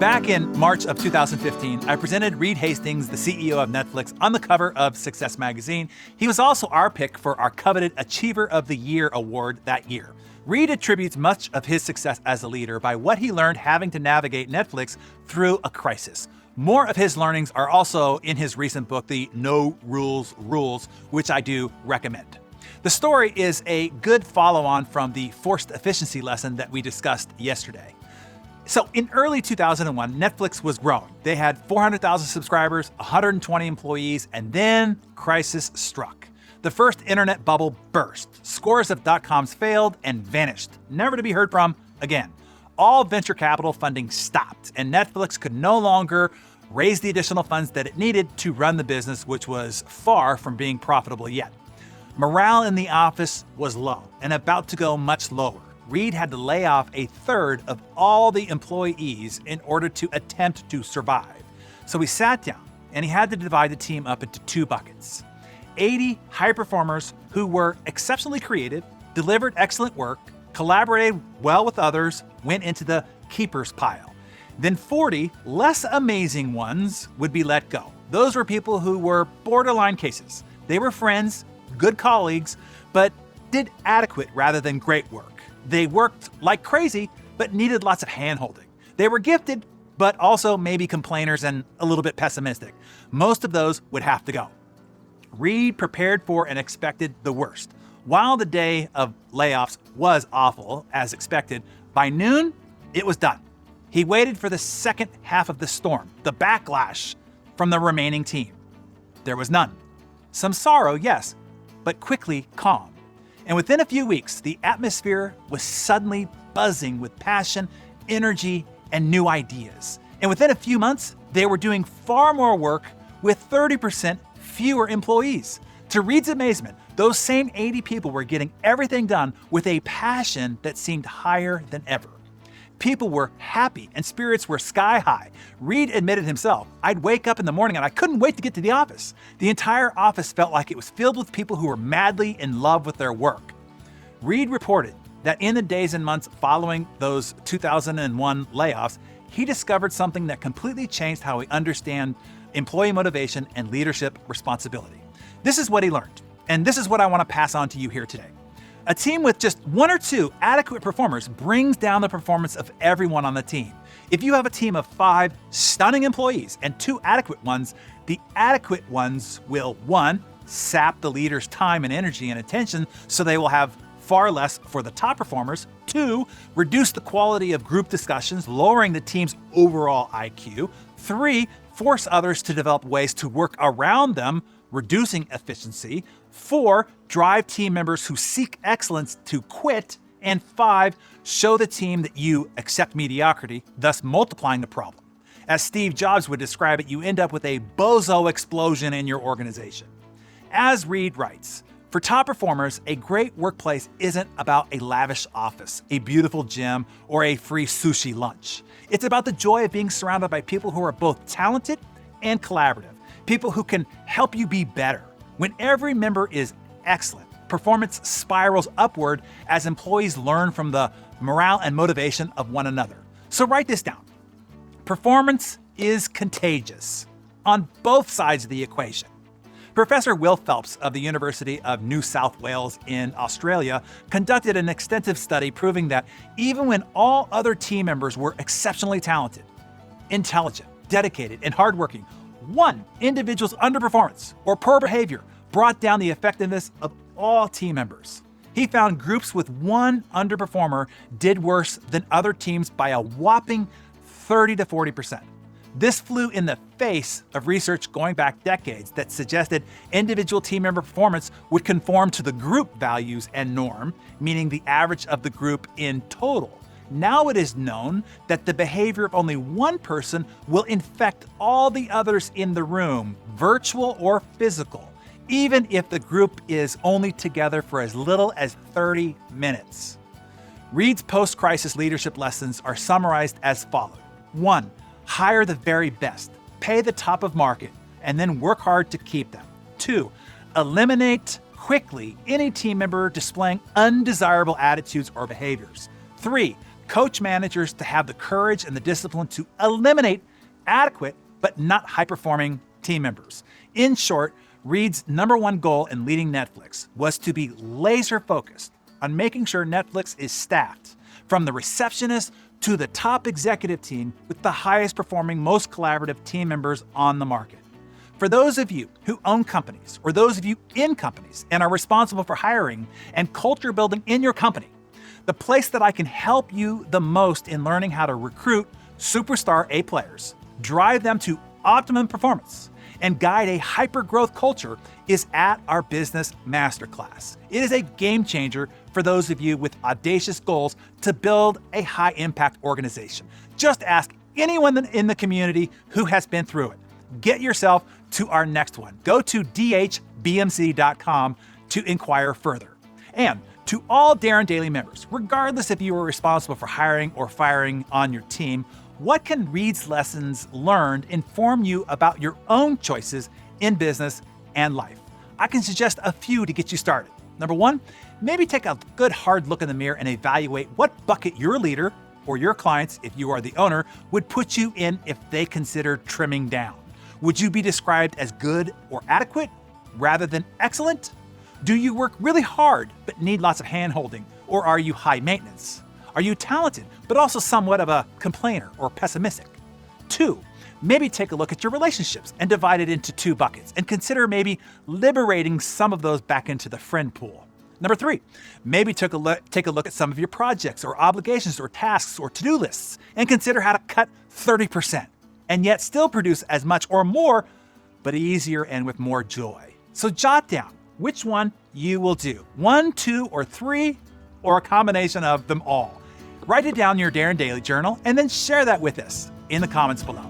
Back in March of 2015, I presented Reed Hastings, the CEO of Netflix, on the cover of Success Magazine. He was also our pick for our coveted Achiever of the Year award that year. Reed attributes much of his success as a leader by what he learned having to navigate Netflix through a crisis. More of his learnings are also in his recent book, The No Rules Rules, which I do recommend. The story is a good follow-on from the forced efficiency lesson that we discussed yesterday. So in early 2001, Netflix was growing. They had 400,000 subscribers, 120 employees, and then crisis struck. The first internet bubble burst. Scores of .coms failed and vanished, never to be heard from again. All venture capital funding stopped, and Netflix could no longer raise the additional funds that it needed to run the business, which was far from being profitable yet. Morale in the office was low and about to go much lower. Reed had to lay off a third of all the employees in order to attempt to survive. So he sat down and he had to divide the team up into two buckets. 80 high performers who were exceptionally creative, delivered excellent work, collaborated well with others, went into the keepers pile. Then 40 less amazing ones would be let go. Those were people who were borderline cases. They were friends, good colleagues, but did adequate rather than great work. They worked like crazy, but needed lots of hand-holding. They were gifted, but also maybe complainers and a little bit pessimistic. Most of those would have to go. Reed prepared for and expected the worst. While the day of layoffs was awful, as expected, by noon, it was done. He waited for the second half of the storm, the backlash from the remaining team. There was none. Some sorrow, yes, but quickly calm. And within a few weeks, the atmosphere was suddenly buzzing with passion, energy, and new ideas. And within a few months, they were doing far more work with 30% fewer employees. To Reed's amazement, those same 80 people were getting everything done with a passion that seemed higher than ever. People were happy and spirits were sky high. Reed admitted himself, "I'd wake up in the morning and I couldn't wait to get to the office." The entire office felt like it was filled with people who were madly in love with their work. Reed reported that in the days and months following those 2001 layoffs, he discovered something that completely changed how we understand employee motivation and leadership responsibility. This is what he learned, and this is what I want to pass on to you here today. A team with just one or two adequate performers brings down the performance of everyone on the team. If you have a team of 5 stunning employees and 2 adequate ones, the adequate ones will 1. Sap the leader's time and energy and attention so they will have far less for the top performers. 2. Reduce the quality of group discussions, lowering the team's overall IQ. 3. Force others to develop ways to work around them, reducing efficiency. 4. Drive team members who seek excellence to quit. And 5. Show the team that you accept mediocrity, thus multiplying the problem. As Steve Jobs would describe it, you end up with a bozo explosion in your organization. As Reed writes, for top performers, a great workplace isn't about a lavish office, a beautiful gym, or a free sushi lunch. It's about the joy of being surrounded by people who are both talented and collaborative, people who can help you be better. When every member is excellent, performance spirals upward as employees learn from the morale and motivation of one another. So write this down. Performance is contagious on both sides of the equation. Professor Will Phelps of the University of New South Wales in Australia conducted an extensive study proving that even when all other team members were exceptionally talented, intelligent, dedicated, and hardworking, one individual's underperformance or poor behavior brought down the effectiveness of all team members. He found groups with one underperformer did worse than other teams by a whopping 30 to 40%. This flew in the face of research going back decades that suggested individual team member performance would conform to the group values and norm, meaning the average of the group in total. Now it is known that the behavior of only one person will infect all the others in the room, virtual or physical, even if the group is only together for as little as 30 minutes. Reed's post-crisis leadership lessons are summarized as follows. 1. Hire the very best, pay the top of market, and then work hard to keep them. 2. Eliminate quickly any team member displaying undesirable attitudes or behaviors. 3. Coach managers to have the courage and the discipline to eliminate adequate but not high-performing team members. In short, Reed's number one goal in leading Netflix was to be laser-focused on making sure Netflix is staffed, from the receptionist to the top executive team, with the highest performing, most collaborative team members on the market. For those of you who own companies, or those of you in companies and are responsible for hiring and culture building in your company, the place that I can help you the most in learning how to recruit superstar A players, drive them to optimum performance, and guide a hyper-growth culture is at our Business Masterclass. It is a game changer for those of you with audacious goals to build a high-impact organization. Just ask anyone in the community who has been through it. Get yourself to our next one. Go to dhbmc.com to inquire further. And to all Darren Daily members, regardless if you are responsible for hiring or firing on your team, what can Reed's lessons learned inform you about your own choices in business and life? I can suggest a few to get you started. Number one, maybe take a good hard look in the mirror and evaluate what bucket your leader or your clients, if you are the owner, would put you in if they consider trimming down. Would you be described as good or adequate rather than excellent? Do you work really hard but need lots of hand-holding, or are you high maintenance? Are you talented but also somewhat of a complainer or pessimistic? 2, maybe take a look at your relationships and divide it into 2 buckets and consider maybe liberating some of those back into the friend pool. Number 3, maybe take a look at some of your projects or obligations or tasks or to-do lists and consider how to cut 30% and yet still produce as much or more, but easier and with more joy. So jot down which one you will do. 1, 2, or 3, or a combination of them all. Write it down in your Darren Daily Journal and then share that with us in the comments below.